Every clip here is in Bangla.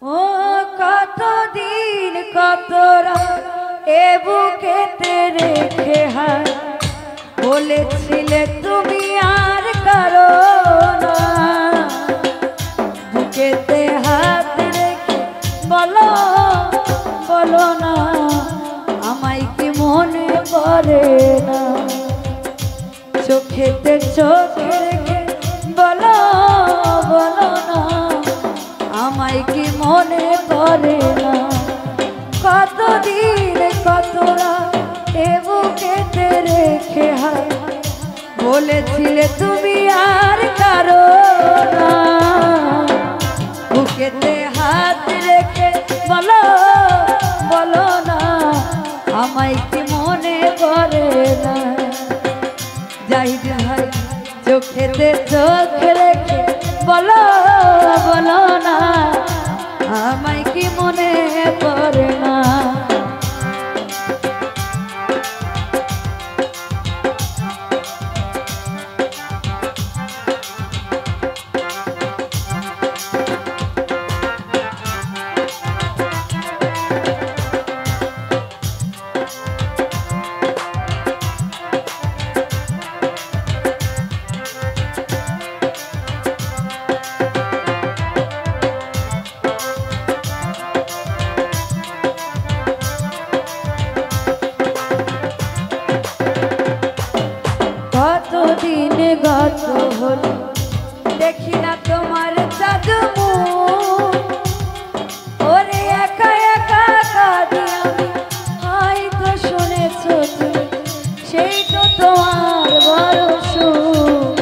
ও কতদিন কত রাত এ বুকেতে রেখে হায় বলেছিলে তুমি আর কারো না, বুকেতে হাত রেখে বলো বলো না আমায় কি মনে পড়ে না, চোখেতে চোখ রেখে বলো বলো না আমায় কি মনে পড়ে না, কতদিন কত রাত এ বুকেতে রেখে হায় বলেছিলে তুমি আর কারো না, বুকেতে হাত রেখে বলো বলো না আমায় কি মনে পড়ে না, জাহিদ ভাই চোখেতে চোখ রেখে বলো বলো না আমায় কি মনে পড়ে না। কতদিন গত হলো দেখি না তোমার জাদু মুখ, ওরে একা একা কাঁদি আমি হয়তো শুনেছো তুমি সেই তো তোমার বড় সুখ,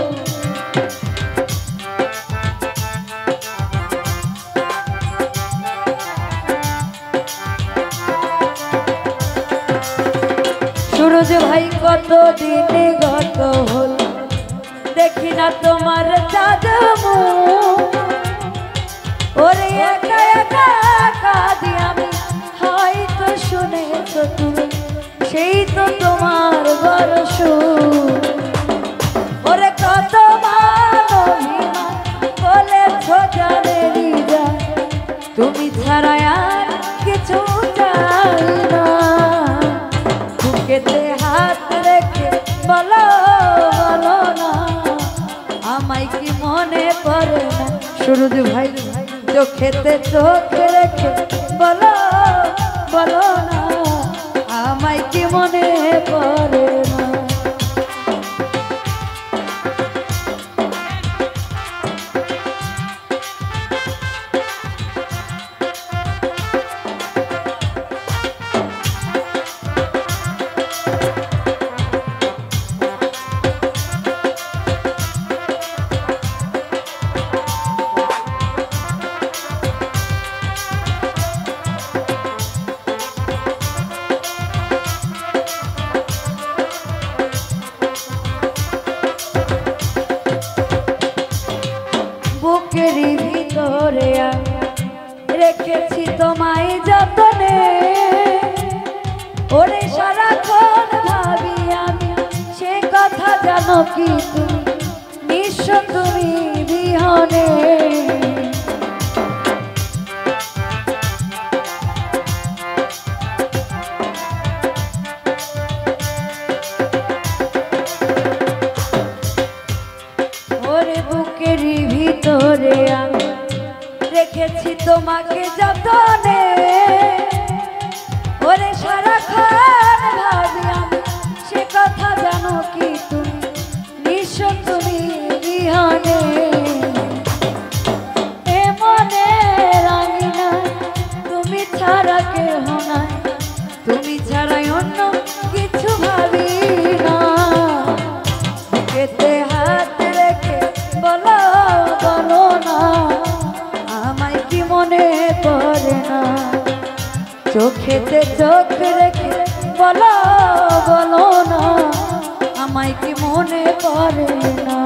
সুরজ ভাই কতদিন গত হলো দেখি না তোমার জাদু মুখ, ওরে একা একা কাঁদি আমি হয়তো শুনেছো তুমি সেই তো তোমার বড় সুখ, ওরে কত অভিমান বলেছো জানেরি যা তুমি ছাড়া আর কিছু চাই না, বুকেতে হাত রেখে বলো বলো না আমায় কি মনে পড়ে না, সুরজ ভাই চোখেতে চোখ রেখে বলো বলো না আমায় কি মনে পড়ে না। বুকের ভিতরে আমি রেখেছি তোমায় যতনে, ওরে সারাক্ষণ ভাবি আমি সে কথা জানো কি তুমি নিঃস্ব তুমি বিহনে, ওরে বুকের ভিতরে আমি রেখেছি তোমাকে যতনে, ওরে সারাক্ষণ ভাবি আমি সে কথা জানো কি তুমি নিঃস্ব তুমি বিহনে, এ মনে রাঙি না তুমি ছাড়া কেহ নাই, তুমি ছাড়াই অন্য কিছু ভাবি না, বুকেতে হাত রেখে বলো বলো না আমায় কি মনে পড়ে না, চোখেতে চোখ রেখে বলো বলো না আমায় কি মনে পড়ে না।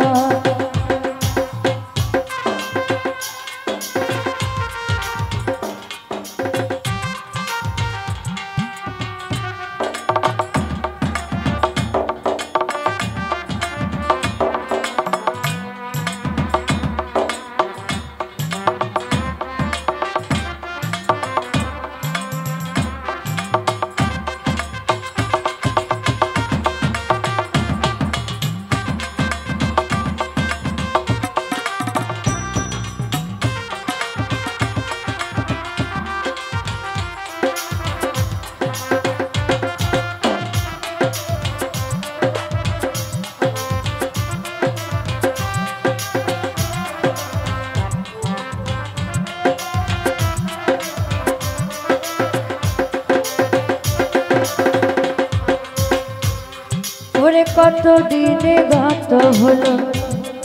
কত দিনে গত হলো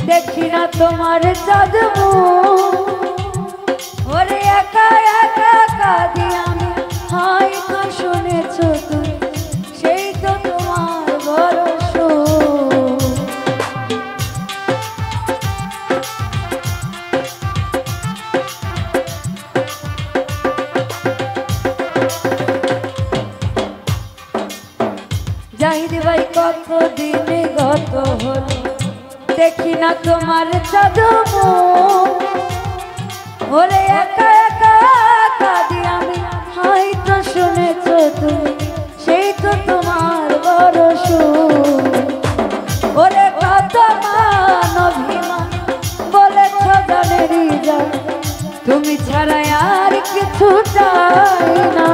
দেখি না তোমার চাঁদ ওরে একা একা কাঁদি আমি হয়তো শুনেছো তুমি সেই তো তোমার বড় জাহিদ ভাই কত দিনে গত হলো দেখি না তোমার চাঁদ ওরে একা একা কাঁদি আমি হয়তো শুনেছো তুমি সেই তো তোমার বড় ওরে কত মান অভিমান বলেছ জানেরই যা তুমি ছাড়া আর কিছু চাই না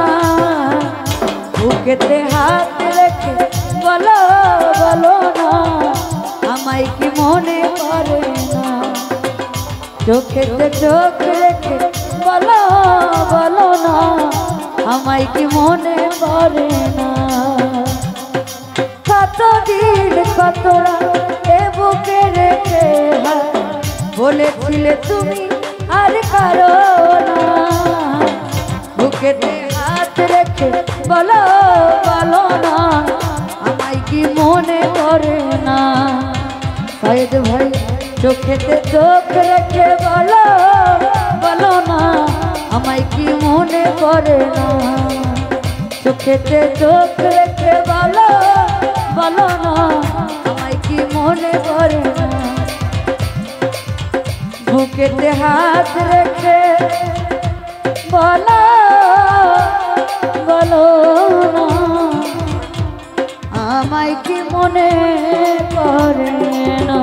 বুকেতে হাত রেখে বলো বলো না আমায় কি মনে পড়ে না চোখেতে চোখ রেখে বলো বলো না আমায় কি মনে পড়ে না কতদিন কত এ বুকে রেখে বলেছিলে তুমি আর কারো না বুকেতে হাত রেখে বলো বলো না আমায় কি মনে পড়ে না সাইদ ভাই চোখেতে চোখ রেখে বলো বলো না আমায় কি মনে পড়ে না চোখেতে চোখ রেখে বলো বলো না আমায় কি মনে পড়ে না বুকেতে হাত রেখে বলো বলো না আমায় কি মনে পড়ে না